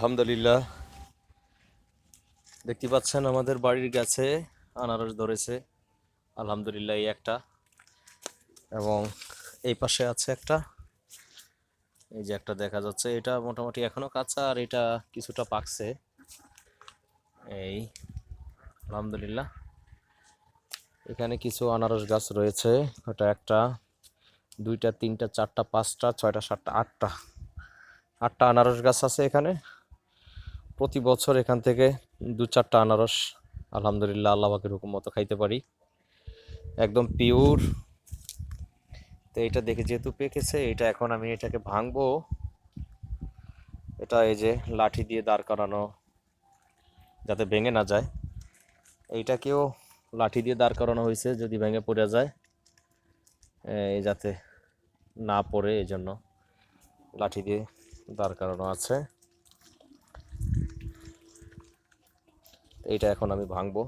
আলহামদুলিল্লাহ, দেখতে পাচ্ছেন আমাদের বাড়ির গাছে আনারস ধরেছে। আলহামদুলিল্লাহ, এই একটা, এবং এই পাশে আছে একটা, এই যে একটা দেখা যাচ্ছে, এটা মোটামুটি এখনো কাঁচা, আর এটা কিছুটা পাকছে। এই আলহামদুলিল্লাহ, এখানে কিছু আনারস গাছ রয়েছে। ওটা একটা, দুইটা, তিনটা, চারটা, পাঁচটা, ছয়টা, সাতটা, আটটা আনারস গাছ আছে এখানে। প্রতি বছর এখান থেকে দু চারটা আনারস আলহামদুলিল্লাহ আল্লাহ পাকের হুকুম মতো খাইতে পারি, একদম পিওর। তো এটা দেখে যেহেতু পেকেছে, এটা এখন আমি এটাকে ভাঙবো। এটা এই যে লাঠি দিয়ে দাঁড় করানো, যাতে ভেঙে না যায়। এইটাকেও লাঠি দিয়ে দাঁড় করানো হয়েছে, যদি ভেঙে পড়ে যায় এই যাতে না পড়ে, এই জন্য লাঠি দিয়ে দাঁড় করানো আছে। এইটা এখন আমি ভাঙবো।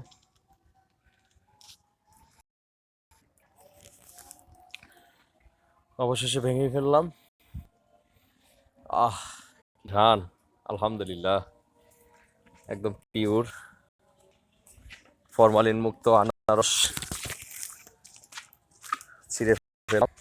অবশেষে ভেঙে ফেললাম। আহ, ঘ্রাণ! আলহামদুলিল্লাহ, একদম পিওর ফরমালিন মুক্ত আনারস ছিঁড়ে ফেলাম।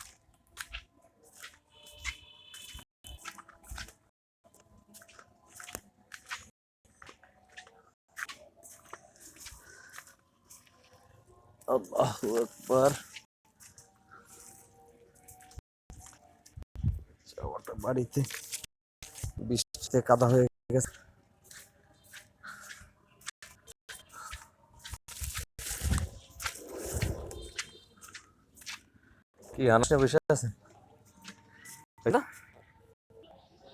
আল্লাহু আকবার! যাওয়াটা বাড়িতে বৃষ্টিতে কাদা হয়ে গেছে। কি আনারসে বসে আছে, তাই না?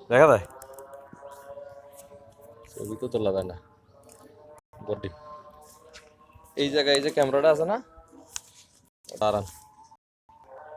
দেখা যায়, ছবি তো তোলা যায় না। বডি এই জায়গায়, এই যে ক্যামেরাটা আছে না, দাঁড়ান।